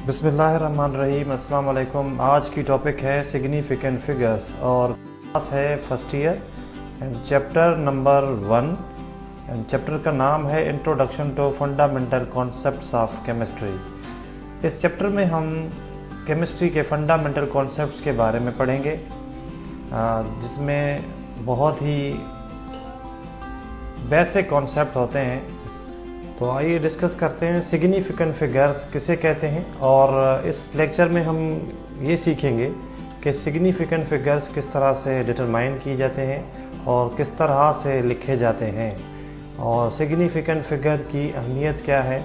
बिस्मिल्लाहिर्रहमानिर्रहीम, अस्सलाम वालेकुम। आज की टॉपिक है सिग्निफिकेंट फिगर्स और क्लास है first year and chapter number 1 and chapter का नाम है introduction to fundamental concepts of chemistry. इस चैप्टर में हम केमिस्ट्री के फंडामेंटल कॉन्सेप्ट्स के बारे में पढ़ेंगे, जिसमें बहुत ही बेसिक कॉन्सेप्ट होते हैं। तो आइए डिस्कस करते हैं सिग्निफिकेंट फिगर्स किसे कहते हैं, और इस लेक्चर में हम ये सीखेंगे कि सिग्निफिकेंट फिगर्स किस तरह से डिटरमाइन किए जाते हैं और किस तरह से लिखे जाते हैं, और सिग्निफिकेंट फिगर की अहमियत क्या है।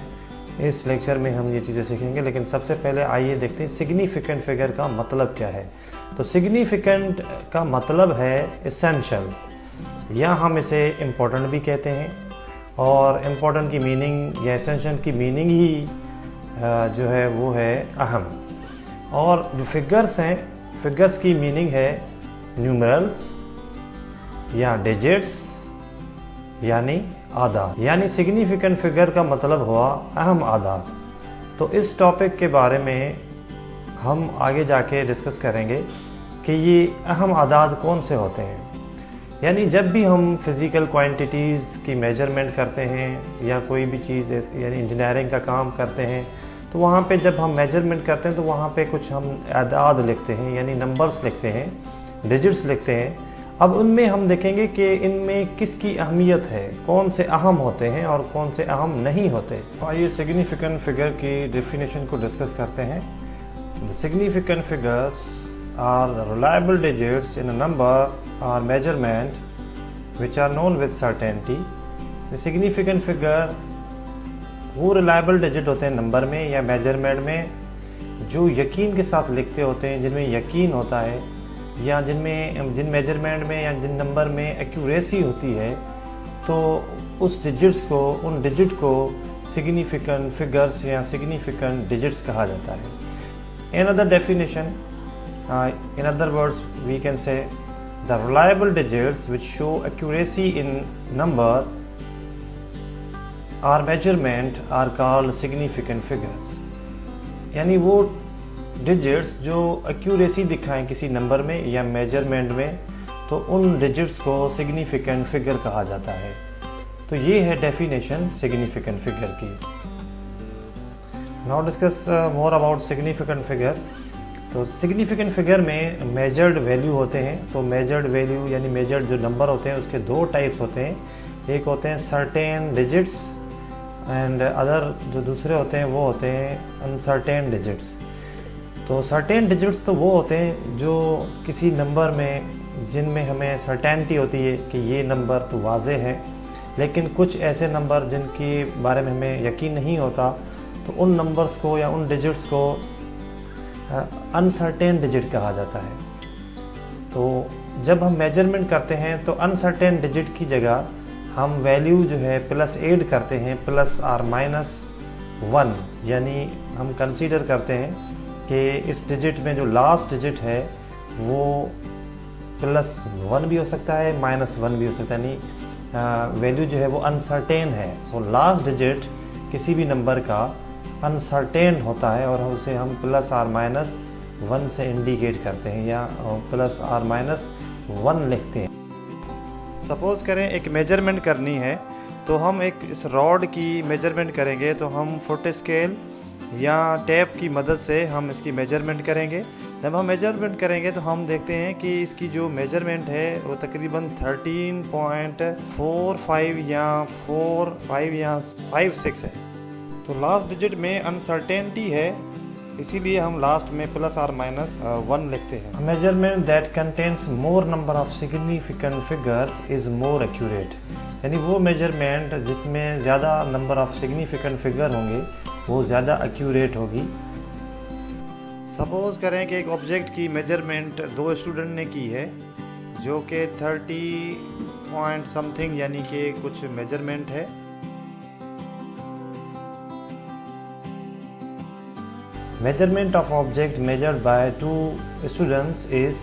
इस लेक्चर में हम ये चीज़ें सीखेंगे, लेकिन सबसे पहले आइए देखते हैं सिग्निफिकेंट फिगर का मतलब क्या है। तो सिग्निफिकेंट का मतलब है एसेंशियल, या हम इसे इम्पोर्टेंट भी कहते हैं, और इम्पोर्टेंट की मीनिंग या एसेंशियल की मीनिंग ही जो है वो है अहम। और जो फिगर्स हैं, फिगर्स की मीनिंग है न्यूमरल्स या डिजिट्स यानी आधार, यानी सिग्निफिकेंट फिगर का मतलब हुआ अहम आधार। तो इस टॉपिक के बारे में हम आगे जाके डिस्कस करेंगे कि ये अहम आदाद कौन से होते हैं। यानी जब भी हम फिज़िकल क्वांटिटीज़ की मेजरमेंट करते हैं या कोई भी चीज़ यानी इंजीनियरिंग का काम करते हैं, तो वहाँ पे जब हम मेजरमेंट करते हैं तो वहाँ पे कुछ हम आदाद लिखते हैं, यानी नंबर्स लिखते हैं, डिजिट्स लिखते हैं। अब उनमें हम देखेंगे कि इनमें किसकी अहमियत है, कौन से अहम होते हैं और कौन से अहम नहीं होते। तो आइए सिग्निफिकेंट फिगर की डेफिनेशन को डिस्कस करते हैं। The significant figures are the reliable digits in a number or measurement which are known with certainty. The significant figure वो reliable digit होते हैं नंबर में या मेजरमेंट में, जो यकीन के साथ लिखते होते हैं, जिनमें यकीन होता है, या जिन मेजरमेंट में या जिन नंबर में एक्यूरेसी होती है, तो उस डिजिट्स को, उन डिजिट को सिग्निफिकेंट फिगर्स या सिग्निफिकेंट डिजिट्स कहा जाता है। Another definition, in other words, we can say the reliable digits which show accuracy in number or measurement are called significant figures. यानी वो डिजिट्स जो एक्यूरेसी दिखाएं किसी नंबर में या मेजरमेंट में, तो उन डिजिट्स को सिग्निफिकेंट फिगर कहा जाता है। तो ये है डेफिनेशन सिग्निफिकेंट फिगर की। Now discuss more about significant figures. तो सिग्निफिकेंट फिगर में मेजर्ड वैल्यू होते हैं। तो मेजर्ड वैल्यू यानी मेजर्ड जो नंबर होते हैं उसके दो टाइप्स होते हैं। एक होते हैं सर्टेन डिजिट्स एंड अदर जो दूसरे होते हैं वो होते हैं अनसर्टेन डिजिट्स। तो सर्टेन डिजिट्स तो वो होते हैं जो किसी नंबर में, जिनमें हमें सर्टेनिटी होती है कि ये नंबर तो वाज़े है, लेकिन कुछ ऐसे नंबर जिनके बारे में हमें यकीन नहीं होता, तो उन नंबर्स को या उन डिजिट्स को अनसर्टेन डिजिट कहा जाता है। तो जब हम मेजरमेंट करते हैं तो अनसर्टेन डिजिट की जगह हम वैल्यू जो है प्लस ऐड करते हैं, प्लस और माइनस 1, यानी हम कंसीडर करते हैं कि इस डिजिट में जो लास्ट डिजिट है वो प्लस 1 भी हो सकता है, माइनस 1 भी हो सकता है, यानी वैल्यू जो है वो अनसर्टेन है। सो लास्ट डिजिट किसी भी नंबर का अनसर्टेन होता है और उसे हम प्लस और माइनस 1 से इंडिकेट करते हैं या प्लस और माइनस 1 लिखते हैं। सपोज़ करें एक मेजरमेंट करनी है, तो हम एक इस रॉड की मेजरमेंट करेंगे, तो हम फुट स्केल या टेप की मदद से हम इसकी मेजरमेंट करेंगे। जब हम मेजरमेंट करेंगे तो हम देखते हैं कि इसकी जो मेजरमेंट है वो तकरीबन 13.45 या 45 या 56 है। तो लास्ट डिजिट में अनसर्टेनिटी है, इसीलिए हम लास्ट में प्लस और माइनस 1 लिखते हैं। Measurement that contains more number of significant figures is more accurate, यानी वो मेजरमेंट जिसमें ज़्यादा नंबर ऑफ सिग्निफिकेंट फिगर होंगे वो ज़्यादा एक्यूरेट होगी। सपोज़ करें कि एक ऑब्जेक्ट की मेजरमेंट 2 स्टूडेंट ने की है, जो कि 30 पॉइंट समथिंग यानी कि कुछ मेजरमेंट है। Measurement of object measured by 2 students is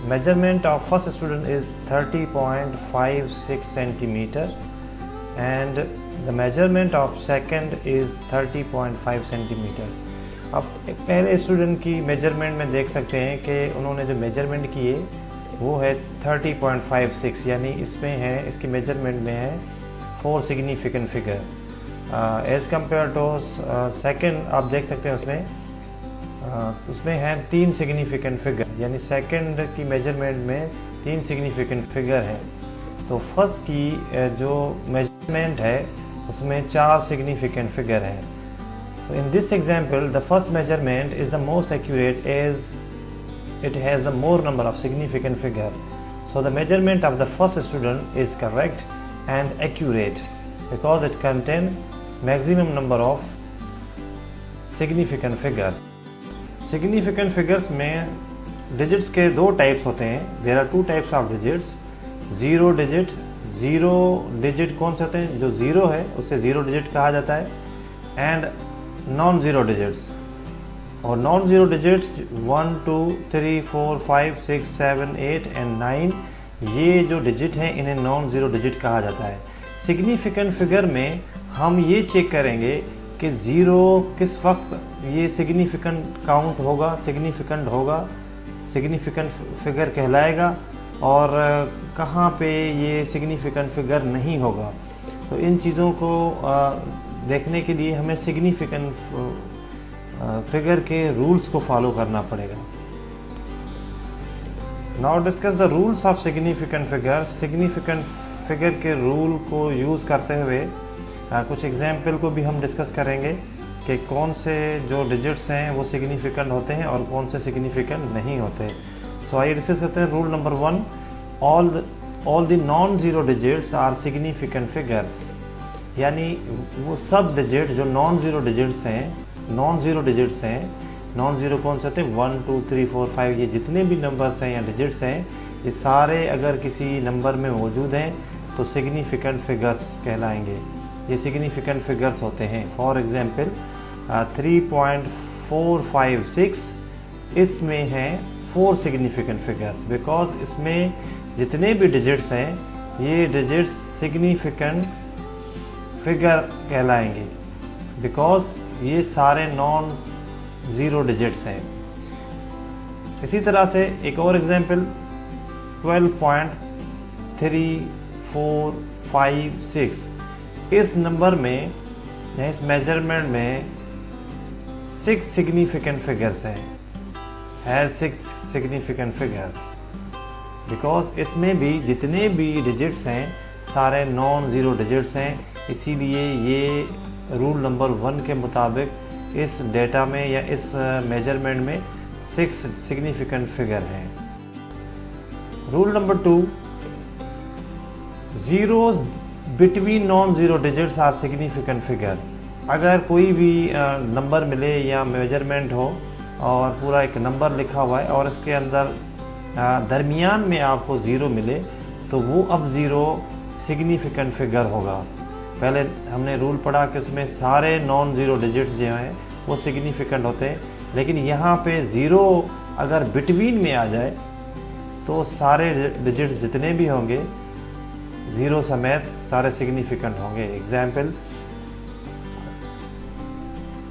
measurement of first student is 30.56 centimeter and the measurement of second is 30.5 centimetre. अब एक पहले स्टूडेंट की मेजरमेंट में देख सकते हैं कि उन्होंने जो मेजरमेंट की है वो है 30.56, यानी इसमें है, इसकी मेजरमेंट में है 4 significant figure as compare to second. आप देख सकते हैं उसमें है 3 सिग्निफिकेंट फिगर, यानी सेकंड की मेजरमेंट में 3 सिग्निफिकेंट फिगर है। तो फर्स्ट की जो मेजरमेंट है उसमें 4 सिग्निफिकेंट फिगर है। तो in this example the first measurement is the most accurate as it has the more number of significant figure. So the measurement of the first student is correct and accurate because it contains maximum number of significant figures. Significant figures में digits के 2 types होते हैं. There are 2 types of digits. Zero digit कौन से होते हैं? जो zero है उसे ज़ीरो डिजिट कहा जाता है, एंड नॉन ज़ीरो डिजिट्स। और नॉन ज़ीरो डिजिट्स 1 2 3 4 5 6 7 8 एंड 9, ये जो डिजिट हैं इन्हें नॉन ज़ीरो डिजिट कहा जाता है। सिग्निफिकेंट फिगर में हम ये चेक करेंगे कि ज़ीरो किस वक्त ये सिग्निफिकेंट काउंट होगा, सिग्निफिकेंट फिगर कहलाएगा, और कहाँ पे ये सिग्निफिकेंट फिगर नहीं होगा। तो इन चीज़ों को देखने के लिए हमें सिग्निफिकेंट फिगर के रूल्स को फॉलो करना पड़ेगा। Now discuss the rules of significant figure. Significant figure के रूल को यूज़ करते हुए कुछ एग्जाम्पल को भी हम डिस्कस करेंगे कि कौन से जो डिजिट्स हैं वो सिग्निफिकेंट होते हैं और कौन से सिग्निफिकेंट नहीं होते। सो आइए डिस्कस करते हैं। Rule number 1, all the non zero digits are significant figures, यानी वो सब डिजिट जो नॉन ज़ीरो डिजिट्स हैं, नॉन ज़ीरो कौन से होते हैं? 1 2 3 4 5, ये जितने भी नंबर्स हैं या डिजिट्स हैं, ये सारे अगर किसी नंबर में मौजूद हैं तो सिग्निफिकेंट फिगर्स कहलाएंगे। ये सिग्निफिकेंट फिगर्स होते हैं। फॉर एग्जांपल 3.456, इसमें हैं 4 सिग्निफिकेंट फिगर्स, बिकॉज इसमें जितने भी डिजिट्स हैं ये डिजिट्स सिग्निफिकेंट फिगर कहलाएंगे, बिकॉज ये सारे नॉन ज़ीरो डिजिट्स हैं। इसी तरह से एक और एग्जांपल 12.3456, इस नंबर में या इस मेजरमेंट में 6 सिग्निफिकेंट फिगर्स हैं, हैज़ 6 सिग्निफिकेंट फिगर्स, बिकॉज इसमें भी जितने भी डिजिट्स हैं सारे नॉन ज़ीरो डिजिट्स हैं। इसीलिए ये रूल नंबर 1 के मुताबिक इस डेटा में या इस मेजरमेंट में 6 सिग्निफिकेंट फिगर हैं। Rule number 2, zeros between non zero digits are significant figure. अगर कोई भी नंबर मिले या मेजरमेंट हो और पूरा एक नंबर लिखा हुआ है और इसके अंदर दरमियान में आपको ज़ीरो मिले तो वो अब ज़ीरो सिग्निफिकेंट फिगर होगा। पहले हमने रूल पढ़ा कि उसमें सारे नॉन ज़ीरो डिजिट्स जो हैं वो सिग्निफिकेंट होते हैं, लेकिन यहाँ पे ज़ीरो अगर बिटवीन में आ जाए तो सारे डिजिट्स जितने भी होंगे ज़ीरो समेत सारे सिग्निफिकेंट होंगे। एग्जाम्पल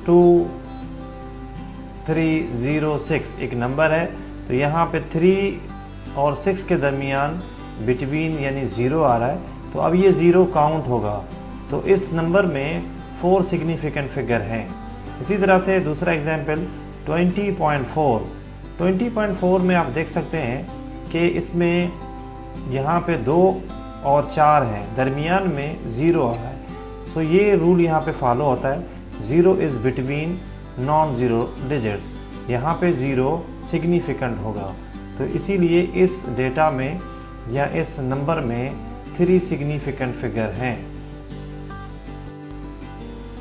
2306 एक नंबर है, तो यहाँ पे 3 और 6 के दरमियान बिटवीन यानी ज़ीरो आ रहा है, तो अब ये ज़ीरो काउंट होगा। तो इस नंबर में 4 सिग्निफिकेंट फिगर हैं। इसी तरह से दूसरा एग्जाम्पल 20.4 में आप देख सकते हैं कि इसमें यहाँ पे 2 और 4 हैं, दरमियान में ज़ीरो आ रहा है। सो ये रूल यहाँ पे फॉलो होता है, zero is between non zero digits, यहाँ पे ज़ीरो सिग्निफिकेंट होगा। तो इसीलिए इस डेटा में या इस नंबर में 3 सिग्निफिकेंट फिगर हैं।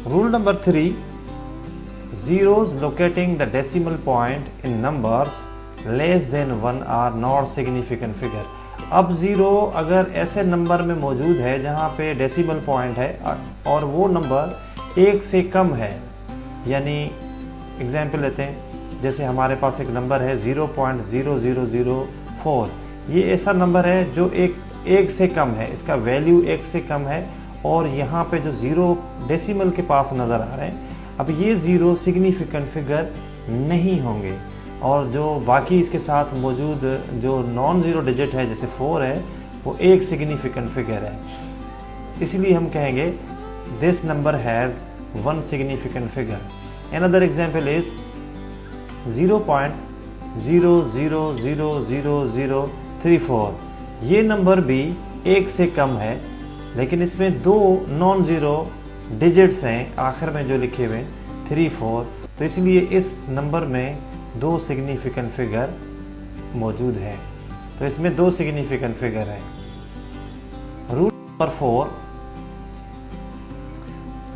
Rule number 3, zeros locating the decimal point in numbers less than 1 are not significant figure। अब ज़ीरो अगर ऐसे नंबर में मौजूद है जहाँ पे डेसिमल पॉइंट है और वो नंबर 1 से कम है, यानी एग्जाम्पल लेते हैं, जैसे हमारे पास एक नंबर है 0.0004, ये ऐसा नंबर है जो एक से कम है, इसका वैल्यू 1 से कम है और यहाँ पे जो ज़ीरो डेसिमल के पास नज़र आ रहे हैं, अब ये ज़ीरो सिग्निफिकेंट फिगर नहीं होंगे, और जो बाकी इसके साथ मौजूद जो नॉन ज़ीरो डिजिट है जैसे 4 है, वो एक सिग्निफिकेंट फिगर है। इसलिए हम कहेंगे this number has one significant figure. Another example is 0.000034। ये नंबर भी एक से कम है, लेकिन इसमें दो नॉन ज़ीरो डिजिट्स हैं आखिर में जो लिखे हुए 3, 4, तो इसलिए इस नंबर में दो सिग्निफिकेंट फिगर मौजूद है। तो इसमें दो सिग्निफिकेंट फिगर है। Rule number 4,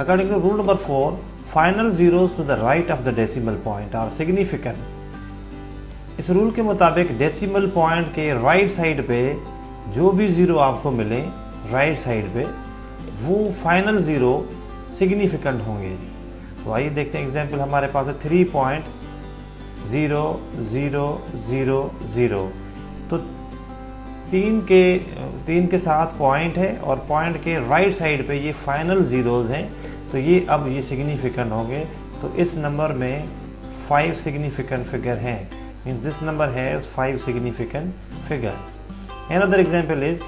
according to rule number 4, final zeros to the right of the decimal point are significant. इस रूल के मुताबिक डेसिमल पॉइंट के राइट साइड पे जो भी ज़ीरो आपको मिले राइट साइड पे, वो फाइनल ज़ीरो सिग्निफिकेंट होंगे। तो आइए देखते हैं एग्जाम्पल हमारे पास है 3.0000। तो तीन के साथ पॉइंट है और पॉइंट के राइट साइड पे ये फाइनल ज़ीरोज़ हैं, तो ये अब ये सिग्निफिकेंट होंगे। तो इस नंबर में 5 सिग्निफिकेंट फिगर हैं, means this number has 5 significant figures. Another example is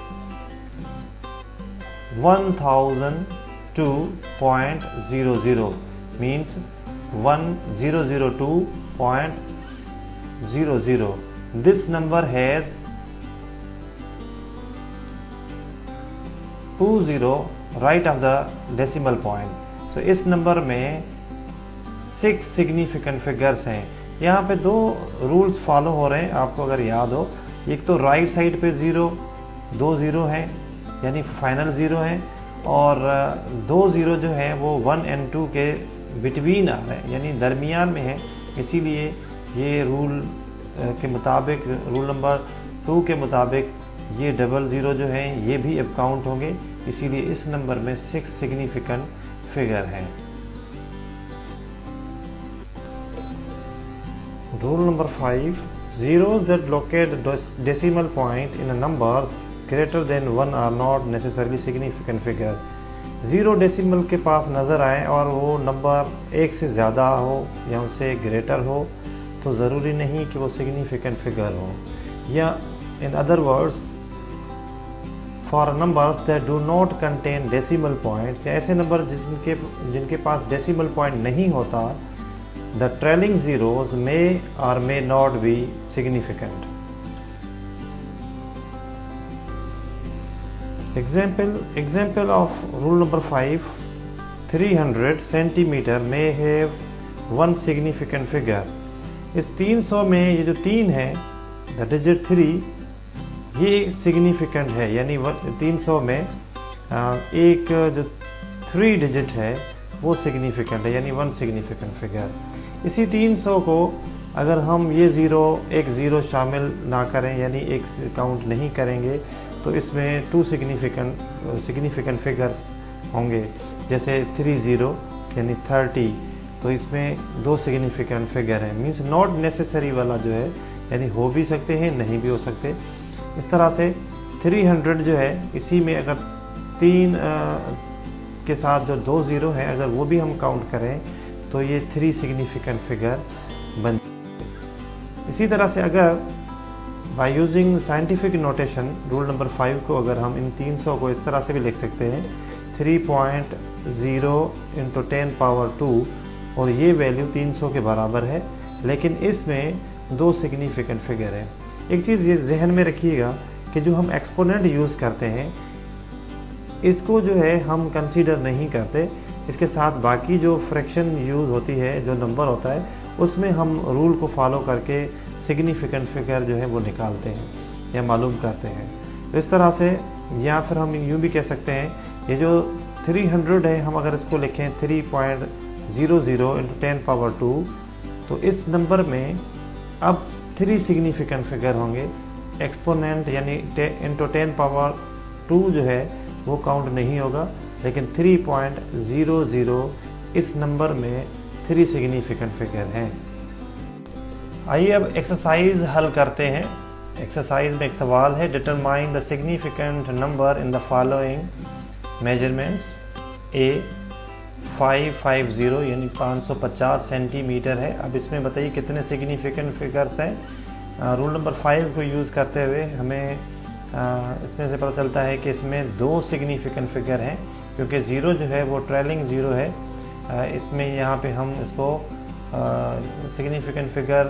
1002.00 means 1002.00. This number has 20 right of the decimal point. तो इस नंबर में 6 सिग्निफिकेंट फिगर्स हैं। यहाँ पे दो रूल्स फॉलो हो रहे हैं, आपको अगर याद हो। एक तो राइट साइड पे दो ज़ीरो हैं, यानी फाइनल ज़ीरो हैं, और दो ज़ीरो जो हैं वो 1 और 2 के बिटवीन आ रहे हैं, यानी दरमियान में है। इसीलिए ये रूल के मुताबिक, रूल नंबर 2 के मुताबिक, ये डबल ज़ीरो जो हैं ये भी अब काउंट होंगे। इसीलिए इस नंबर में 6 सिग्निफिकेंट फिगर हैं। Rule number 5, zeros that locate the decimal point in a numbers greater than 1 are not necessarily significant figure। Zero decimal के पास नज़र आए और वो नंबर एक से ज़्यादा हो या उससे ग्रेटर हो, तो ज़रूरी नहीं कि वो सिग्निफिकेंट फिगर हो। या in other words, for numbers that do not contain decimal points, या ऐसे नंबर जिनके पास डेसिमल पॉइंट नहीं होता, the trailing zeros may or may not be significant. Example of rule number 5, 300 centimeter may have one significant figure। इस 300 में ये जो 3 है, the digit 3, ये significant है, यानी 300 में एक जो 3 डिजिट है वो सिग्निफिकेंट है, यानी 1 सिग्निफिकेंट फिगर। इसी 300 को अगर हम ये एक ज़ीरो शामिल ना करें, यानी एक काउंट नहीं करेंगे, तो इसमें 2 सिग्निफिकेंट फिगर्स होंगे। जैसे 30 यानी 30, तो इसमें 2 सिग्निफिकेंट फिगर हैं। मीन्स नॉट नेसेसरी वाला जो है, यानी हो भी सकते हैं नहीं भी हो सकते। इस तरह से 300 जो है, इसी में अगर 3 के साथ जो 2 ज़ीरो हैं, अगर वो भी हम काउंट करें तो ये 3 सिग्निफिकेंट फिगर बन। इसी तरह से अगर by using scientific notation rule number 5 को अगर हम इन 300 को इस तरह से भी लिख सकते हैं 3.0 × 10⁻², और ये वैल्यू 300 के बराबर है, लेकिन इसमें 2 सिग्निफिकेंट फिगर है। एक चीज़ ये जहन में रखिएगा कि जो हम एक्सपोनेंट यूज़ करते हैं इसको जो है हम कंसीडर नहीं करते, इसके साथ बाकी जो फ्रैक्शन यूज़ होती है, जो नंबर होता है, उसमें हम रूल को फॉलो करके सिग्निफिकेंट फिगर जो है वो निकालते हैं या मालूम करते हैं। तो इस तरह से, या फिर हम यूँ भी कह सकते हैं, ये जो 300 है, हम अगर इसको लिखें 3.00 × 10⁻², तो इस नंबर में अब 3 सिग्निफिकेंट फिगर होंगे। एक्सपोनेंट यानी इंटू 10⁻² जो है वो काउंट नहीं होगा, लेकिन 3.00 इस नंबर में 3 सिग्निफिकेंट फिगर हैं। आइए अब एक्सरसाइज हल करते हैं। एक्सरसाइज में एक सवाल है, determine the significant number in the following measurements A550 यानी 550 सेंटीमीटर है। अब इसमें बताइए कितने सिग्निफिकेंट फिगर्स हैं। रूल नंबर 5 को यूज़ करते हुए हमें इसमें से पता चलता है कि इसमें 2 सिग्निफिकेंट फिगर हैं, क्योंकि ज़ीरो जो है वो ट्रेलिंग ज़ीरो है। इसमें यहाँ पे हम इसको सिग्निफिकेंट फिगर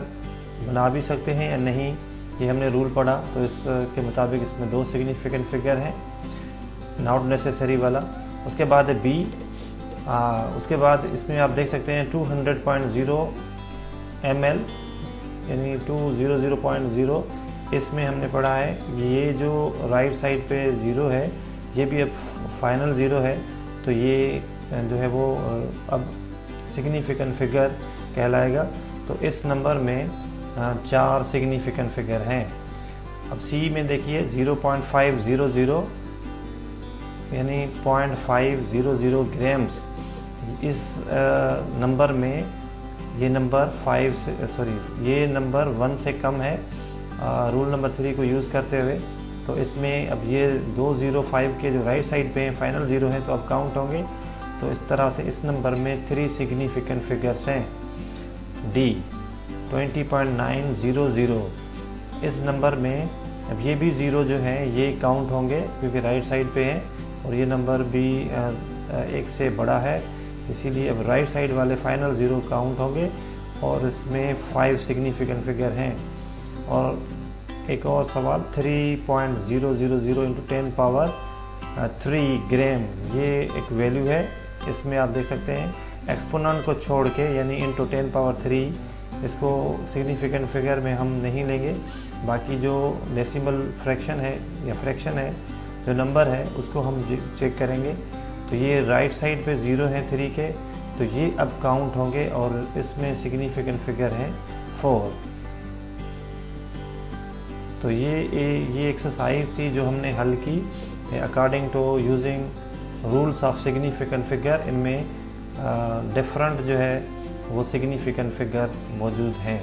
बना भी सकते हैं या नहीं, ये हमने रूल पढ़ा, तो इसके मुताबिक इसमें 2 सिग्निफिकेंट फिगर हैं, नॉट नेसेसरी वाला। उसके बाद है बी। उसके बाद इसमें आप देख सकते हैं 200.0 ml यानी 200.0, इसमें हमने पढ़ा है ये जो राइट साइड पे ज़ीरो है ये भी अब फाइनल ज़ीरो है, तो ये जो है वो अब सिग्निफिकेंट फिगर कहलाएगा। तो इस नंबर में 4 सिग्निफिकेंट फिगर हैं। अब सी में देखिए 0.500 यानी 0.500 ग्राम्स। इस नंबर में ये नंबर 1 से कम है। रूल नंबर 3 को यूज़ करते हुए तो इसमें अब ये 205 के जो राइट साइड पे हैं फाइनल ज़ीरो हैं, तो अब काउंट होंगे। तो इस तरह से इस नंबर में 3 सिग्निफिकेंट फिगर्स हैं। डी 20.900, इस नंबर में अब ये भी ज़ीरो जो है ये काउंट होंगे क्योंकि राइट साइड पे हैं, और ये नंबर भी 1 से बड़ा है, इसीलिए अब राइट साइड वाले फाइनल ज़ीरो काउंट होंगे। और इसमें 5 सिग्निफिकेंट फिगर हैं। और एक और सवाल 3.000 इंटू 10 पावर 3 ग्राम, ये एक वैल्यू है। इसमें आप देख सकते हैं एक्सपोनेंट को छोड़ के यानी इंटू 10 पावर 3, इसको सिग्निफिकेंट फिगर में हम नहीं लेंगे। बाकी जो डेसिमल फ्रैक्शन है या फ्रैक्शन है जो नंबर है उसको हम चेक करेंगे। तो ये राइट साइड पे ज़ीरो हैं 3 के, तो ये अब काउंट होंगे और इसमें सिग्निफिकेंट फिगर है 4। तो ये एक्सरसाइज थी जो हमने हल की according to using rules of significant figure. इनमें डिफरेंट जो है वो सिग्निफिकेंट फिगर्स मौजूद हैं।